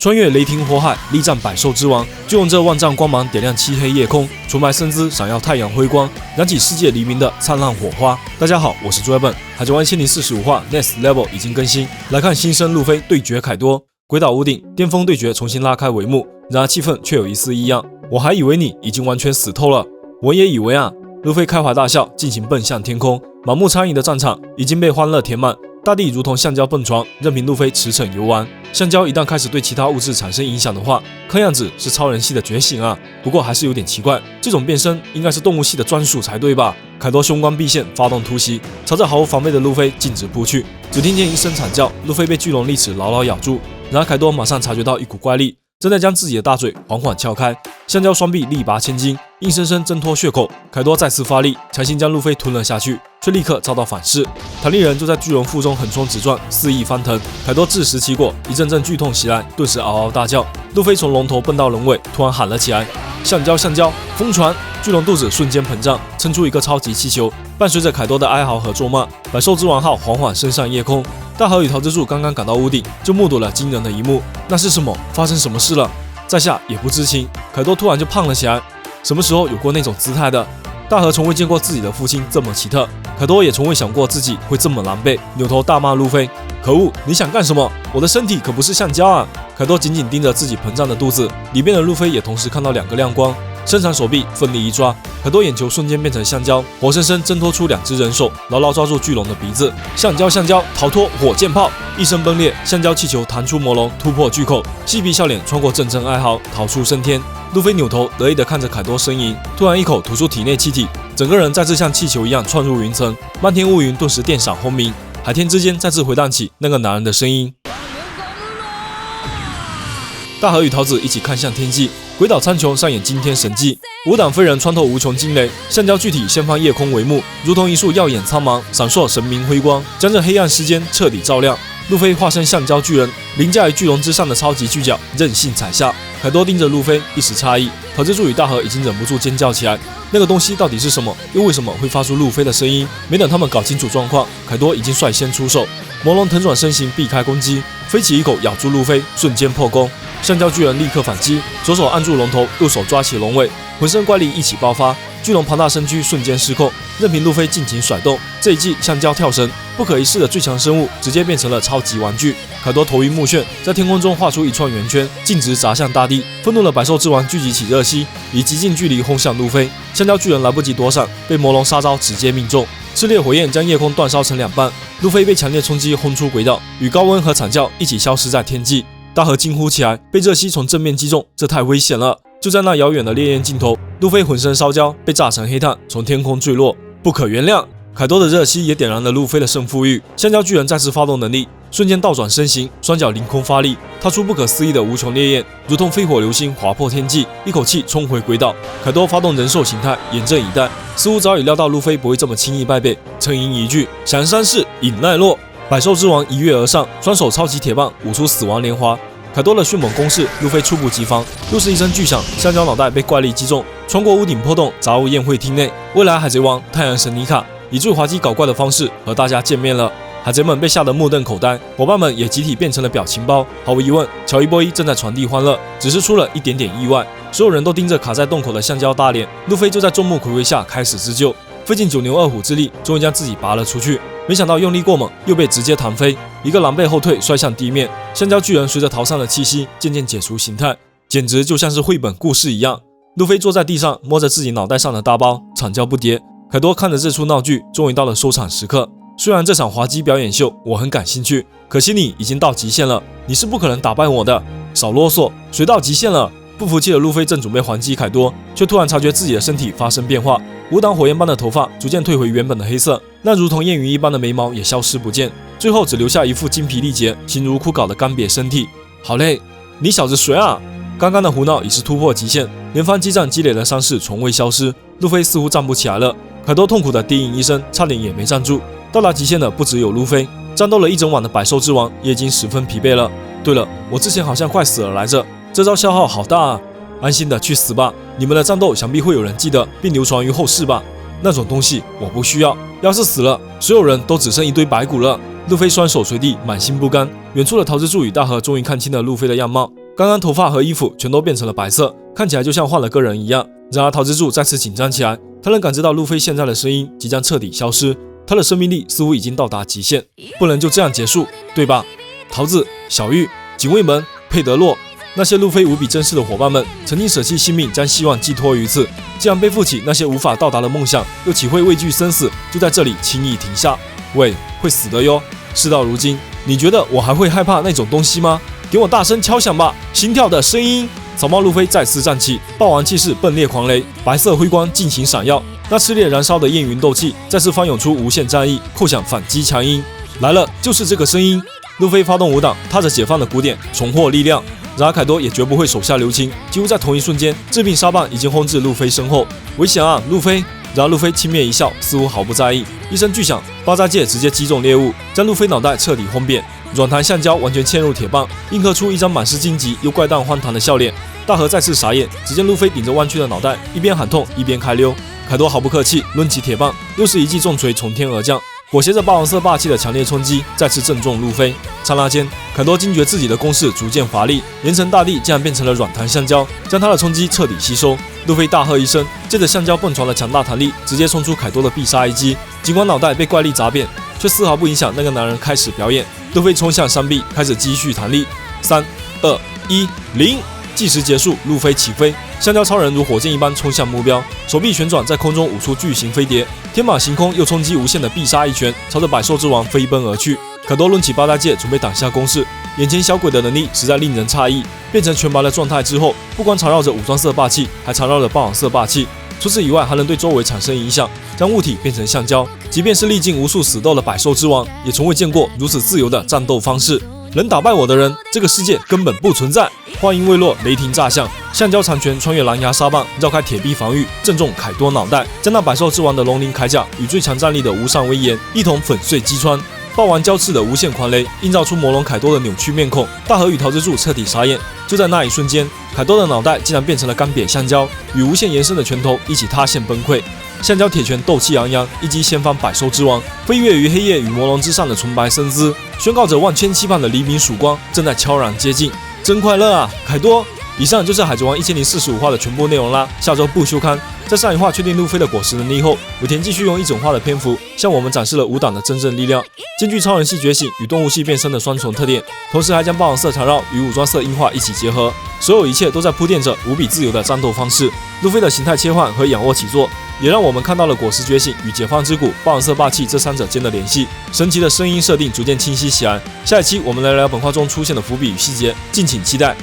穿越雷霆火海，力战百兽之王，就用这万丈光芒点亮漆黑夜空，纯白身姿闪耀太阳辉光，燃起世界黎明的灿烂火花。大家好，我是朱爱本，海贼王1045话 Next Level 已经更新，来看新生路飞对决凯多。鬼岛屋顶，巅峰对决重新拉开帷幕，然而气氛却有一丝异样。我还以为你已经完全死透了，我也以为啊。路飞开怀大笑，尽情奔向天空，满目苍夷的战场已经被欢乐填满。大地如同橡胶蹦床，任凭路飞驰骋游玩。橡胶一旦开始对其他物质产生影响的话，看样子是超人系的觉醒啊。不过还是有点奇怪，这种变身应该是动物系的专属才对吧？凯多胸光毕现，发动突袭，朝着毫无防备的路飞径直扑去。只听见一声惨叫，路飞被巨龙利齿牢牢咬住。然而凯多马上察觉到一股怪力正在将自己的大嘴缓缓撬开，橡胶双臂力拔千斤，硬生生挣脱血口。凯多再次发力，强行将路飞吞了下去，却立刻遭到反噬。弹力人就在巨龙腹中横冲直撞，肆意翻腾。凯多自食其果，一阵阵剧痛袭来，顿时嗷嗷大叫。路飞从龙头蹦到龙尾，突然喊了起来：“橡胶，橡胶，疯传！”巨龙肚子瞬间膨胀，撑出一个超级气球。伴随着凯多的哀嚎和咒骂，百兽之王号缓缓升上夜空。大和与桃之助刚刚赶到屋顶，就目睹了惊人的一幕。那是什么？发生什么事了？在下也不知情。凯多突然就胖了起来，什么时候有过那种姿态的？大和从未见过自己的父亲这么奇特，凯多也从未想过自己会这么狼狈，扭头大骂路飞：“可恶，你想干什么？我的身体可不是橡胶啊！”凯多紧紧盯着自己膨胀的肚子，里面的路飞也同时看到两个亮光，伸长手臂奋力一抓，凯多眼球瞬间变成橡胶，活生生挣脱出两只人手，牢牢抓住巨龙的鼻子。橡胶，橡胶，逃脱火箭炮！一声崩裂，橡胶气球弹出魔龙，突破巨口，嬉皮笑脸穿过阵阵哀嚎，逃出升天。路飞扭头得意地看着凯多呻吟，突然一口吐出体内气体，整个人再次像气球一样窜入云层，漫天乌云顿时电闪轰鸣，海天之间再次回荡起那个男人的声音。大和与桃子一起看向天际，鬼岛苍穹上演惊天神迹，五挡飞人穿透无穷惊雷，橡胶具体掀翻夜空帷幕，如同一束耀眼苍芒，闪烁神明辉光，将这黑暗世间彻底照亮。路飞化身橡胶巨人，凌驾于巨龙之上的超级巨脚任性踩下。凯多盯着路飞，一时诧异。桃之助与大和已经忍不住尖叫起来。那个东西到底是什么？又为什么会发出路飞的声音？没等他们搞清楚状况，凯多已经率先出手。魔龙腾转身形，避开攻击，飞起一口咬住路飞，瞬间破功。橡胶巨人立刻反击，左手按住龙头，右手抓起龙尾，浑身怪力一起爆发。巨龙庞大身躯瞬间失控，任凭路飞尽情甩动。这一记橡胶跳绳，不可一世的最强生物直接变成了超级玩具。凯多头晕目眩，在天空中画出一串圆圈，径直砸向大地。愤怒的百兽之王聚集起热息，以极近距离轰向路飞。橡胶巨人来不及躲闪，被魔龙杀招直接命中。炽烈火焰将夜空断烧成两半，路飞被强烈冲击轰出轨道，与高温和惨叫一起消失在天际。大和惊呼起来，被热息从正面击中，这太危险了！就在那遥远的烈焰尽头，路飞浑身烧焦，被炸成黑炭，从天空坠落，不可原谅！凯多的热息也点燃了路飞的胜负欲，橡胶巨人再次发动能力，瞬间倒转身形，双脚凌空发力，踏出不可思议的无穷烈焰，如同飞火流星划破天际，一口气冲回轨道。凯多发动人兽形态，严阵以待，似乎早已料到路飞不会这么轻易败北，沉吟一句：“闪山式引奈落。”百兽之王一跃而上，双手超级铁棒舞出死亡莲花。凯多的迅猛攻势，路飞猝不及防，又是一声巨响，橡胶脑袋被怪力击中，穿过屋顶破洞，砸入宴会厅内。未来海贼王太阳神尼卡以最滑稽搞怪的方式和大家见面了。海贼们被吓得目瞪口呆，伙伴们也集体变成了表情包。毫无疑问，乔伊波伊正在传递欢乐，只是出了一点点意外。所有人都盯着卡在洞口的橡胶大脸，路飞就在众目睽睽下开始自救，费尽九牛二虎之力，终于将自己拔了出去。没想到用力过猛，又被直接弹飞，一个狼狈后退，摔向地面。橡胶巨人随着逃散的气息渐渐解除形态，简直就像是绘本故事一样。路飞坐在地上，摸着自己脑袋上的大包，惨叫不迭。凯多看着这出闹剧，终于到了收场时刻。虽然这场滑稽表演秀我很感兴趣，可惜你已经到极限了，你是不可能打败我的。少啰嗦，谁到极限了？不服气的路飞正准备还击凯多，却突然察觉自己的身体发生变化，五档火焰般的头发逐渐退回原本的黑色，那如同燕云一般的眉毛也消失不见，最后只留下一副精疲力竭、形如枯槁的干瘪身体。好累，你小子谁啊？刚刚的胡闹已是突破极限，连番激战积累的伤势从未消失，路飞似乎站不起来了。凯多痛苦的低吟一声，差点也没站住。到达极限的不只有路飞，战斗了一整晚的百兽之王也已经十分疲惫了。对了，我之前好像快死了来着，这招消耗好大啊！安心的去死吧，你们的战斗想必会有人记得并流传于后世吧？那种东西我不需要，要是死了，所有人都只剩一堆白骨了。路飞双手垂地，满心不甘。远处的桃之助与大和终于看清了路飞的样貌，刚刚头发和衣服全都变成了白色，看起来就像换了个人一样。然而桃之助再次紧张起来，他能感知到路飞现在的声音即将彻底消失，他的生命力似乎已经到达极限，不能就这样结束，对吧？桃子、小玉、警卫们、佩德洛，那些路飞无比珍视的伙伴们，曾经舍弃性命将希望寄托于此，既然背负起那些无法到达的梦想，又岂会畏惧生死，就在这里轻易停下？喂，会死的哟！事到如今，你觉得我还会害怕那种东西吗？给我大声敲响吧，心跳的声音！草帽路飞再次站起，霸王气势迸裂狂雷，白色辉光尽情闪耀，那炽烈燃烧的焰云斗气再次翻涌出无限战意，扣响反击强音。来了，就是这个声音！路飞发动5档，踏着解放的鼓点，重获力量。然而凯多也绝不会手下留情，几乎在同一瞬间，致命沙棒已经轰至路飞身后。危险啊，路飞！然而路飞轻蔑一笑，似乎毫不在意。一声巨响，爆炸界直接击中猎物，将路飞脑袋彻底轰扁。软弹橡胶完全嵌入铁棒，映刻出一张满是荆棘又怪诞荒唐的笑脸。大河再次傻眼，只见路飞顶着弯曲的脑袋，一边喊痛一边开溜。凯多毫不客气，抡起铁棒，又是一记重锤从天而降，裹挟着霸王色霸气的强烈冲击，再次正中路飞。刹那间，凯多惊觉自己的攻势逐渐乏力，岩层大地竟然变成了软弹橡胶，将他的冲击彻底吸收。路飞大喝一声，借着橡胶蹦床的强大弹力，直接冲出凯多的必杀一击。尽管脑袋被怪力砸扁，却丝毫不影响那个男人开始表演。路飞冲向山壁，开始积蓄弹力。3、2、1、0，计时结束，路飞起飞，橡胶超人如火箭一般冲向目标，手臂旋转，在空中舞出巨型飞碟，天马行空又冲击无限的必杀一拳，朝着百兽之王飞奔而去。凯多抡起八大戒准备挡下攻势，眼前小鬼的能力实在令人诧异。变成全白的状态之后，不光缠绕着武装色霸气，还缠绕着霸王色霸气。除此以外，还能对周围产生影响，将物体变成橡胶。即便是历尽无数死斗的百兽之王，也从未见过如此自由的战斗方式。能打败我的人，这个世界根本不存在。话音未落，雷霆炸响，橡胶长拳穿越狼牙沙棒，绕开铁壁防御，正中凯多脑袋，将那百兽之王的龙鳞铠甲与最强战力的无上威严一同粉碎击穿。爆完交翅的无限狂雷映照出魔龙凯多的扭曲面孔，大河与桃之助彻底傻眼。就在那一瞬间，凯多的脑袋竟然变成了干瘪橡胶，与无限延伸的拳头一起塌陷崩溃。橡胶铁拳斗气昂扬，一击掀翻百兽之王，飞跃于黑夜与魔龙之上的纯白身姿，宣告着万千期盼的黎明曙光正在悄然接近。真快乐啊，凯多！以上就是《海贼王》1045话的全部内容啦，下周不休刊。在上一话确定路飞的果实能力后，尾田继续用一整话的篇幅向我们展示了5档的真正力量，兼具超人系觉醒与动物系变身的双重特点，同时还将霸王色缠绕与武装色硬化一起结合，所有一切都在铺垫着无比自由的战斗方式。路飞的形态切换和仰卧起坐，也让我们看到了果实觉醒与解放之谷、霸王色霸气这3者间的联系。神奇的声音设定逐渐清晰起来。下一期我们来聊本画中出现的伏笔与细节，敬请期待。